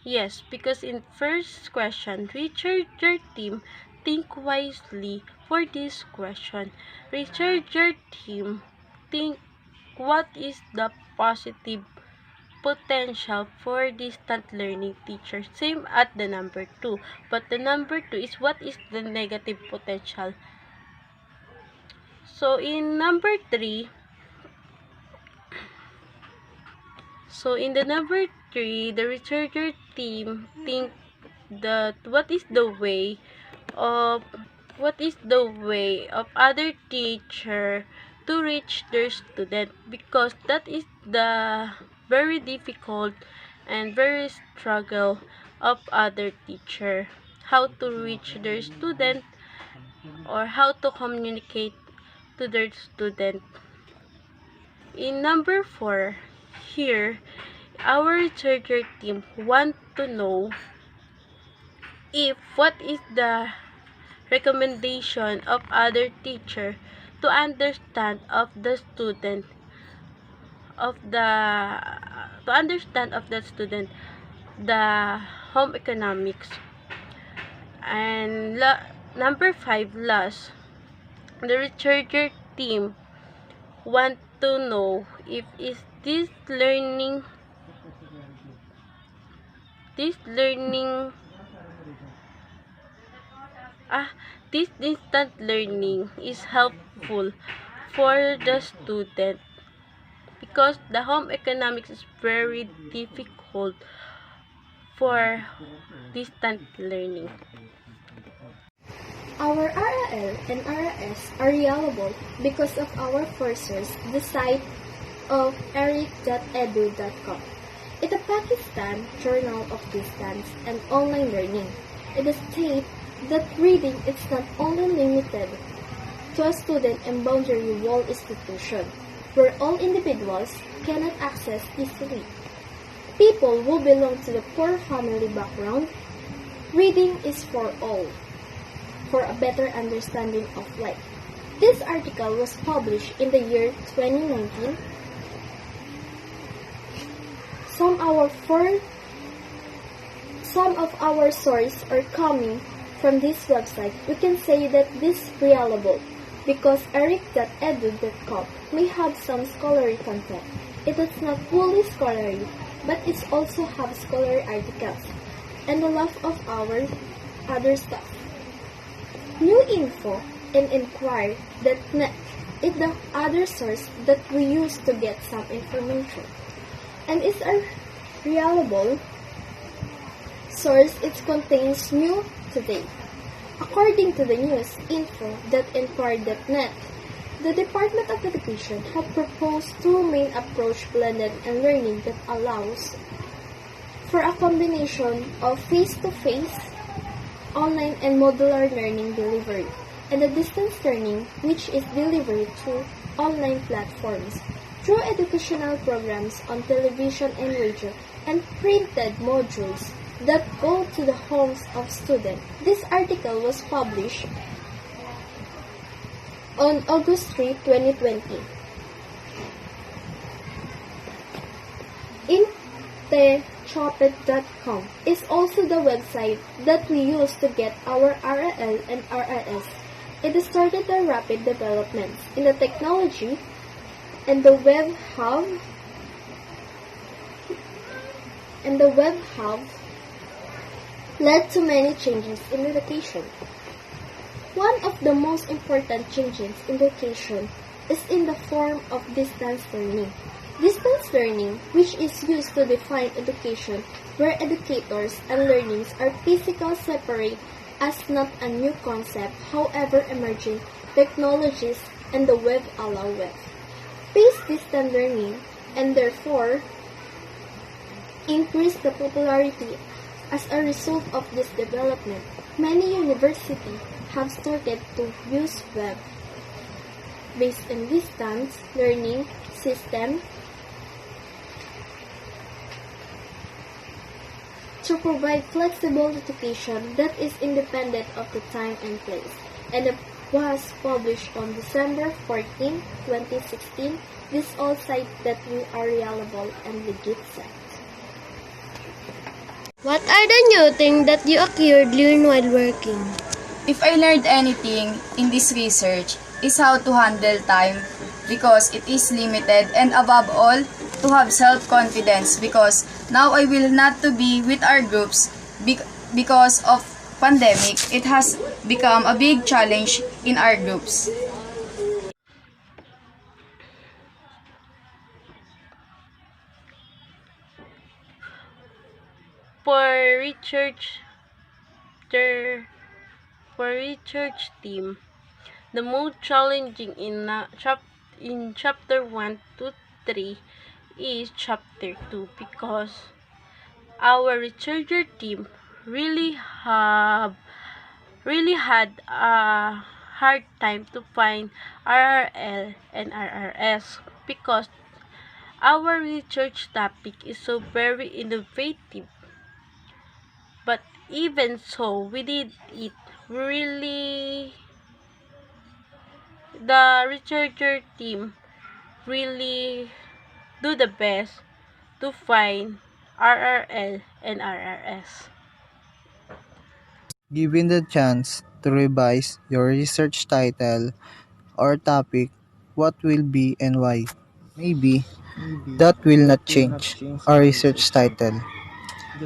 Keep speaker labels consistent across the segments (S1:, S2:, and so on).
S1: Yes, because in first question, research your team, think wisely for this question. Research your team, think what is the positive potential for distant learning teacher. Same at the number 2. But the number 2 is what is the negative potential. So in number 3, in the number 3, the researcher team think that of what is the way of other teacher to reach their student, because that is the very difficult and very struggle of other teacher, how to reach their student or how to communicate to their student. In number 4, here our researcher team want to know if what is the recommendation of other teacher to understand of the student the home economics. And number 5, last, the researcher team want to know if is this learning this distant learning is helpful for the student, because the home economics is very difficult for distant learning.
S2: Our RL and RS are reliable because of our first source, the site of eric.edu.com. It's a Pakistan Journal of Distance and Online Learning. It states that reading is not only limited to a student and boundary wall institution, where all individuals cannot access easily. People who belong to the poor family background, reading is for all, for a better understanding of life. This article was published in the year 2019. Some of our sources are coming from this website. We can say that this is reliable because eric.edu.com may have some scholarly content. It is not fully scholarly, but it also have scholarly articles and a lot of our other stuff. New Info and Inquire.net is the other source that we use to get some information. And it's a reliable source. It contains new today. According to the news info.inquire.net, the Department of Education have proposed two main approach blended and learning that allows for a combination of face-to-face, online and modular learning delivery, and the distance learning, which is delivered through online platforms, through educational programs on television and radio, and printed modules that go to the homes of students. This article was published on August 3, 2020. Intechopet.com is also the website that we use to get our RL and RIS. It started the rapid developments in the technology, and the web have led to many changes in education. One of the most important changes in education is in the form of distance learning. Distance learning, which is used to define education, where educators and learnings are physically separate, as not a new concept, however emerging technologies and the web allow it. Spaced distance learning, and therefore increase the popularity. As a result of this development, many universities have started to use web-based and distance learning system to provide flexible education that is independent of the time and place, and it was published on December 14, 2016. This all sites that we are reliable and legit sites. What are the new things that you acquired learn while working?
S3: If I learned anything in this research is how to handle time because it is limited, and above all to have self-confidence because now I will not to be with our groups because of pandemic. It has become a big challenge in our groups.
S1: For research, for research team, the most challenging in chapter 1 to 3 is chapter 2 because our researcher team really have really had a hard time to find RRL and RRS because our research topic is so very innovative. But even so, we did it really. The researcher team really do the best to find RRL and RRS.
S4: Given the chance to revise your research title or topic, what will be and why? Maybe that will not change our research title.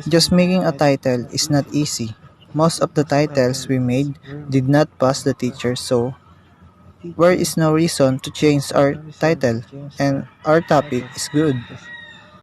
S4: Just making a title is not easy. Most of the titles we made did not pass the teacher, so there is no reason to change our title, and our topic is good.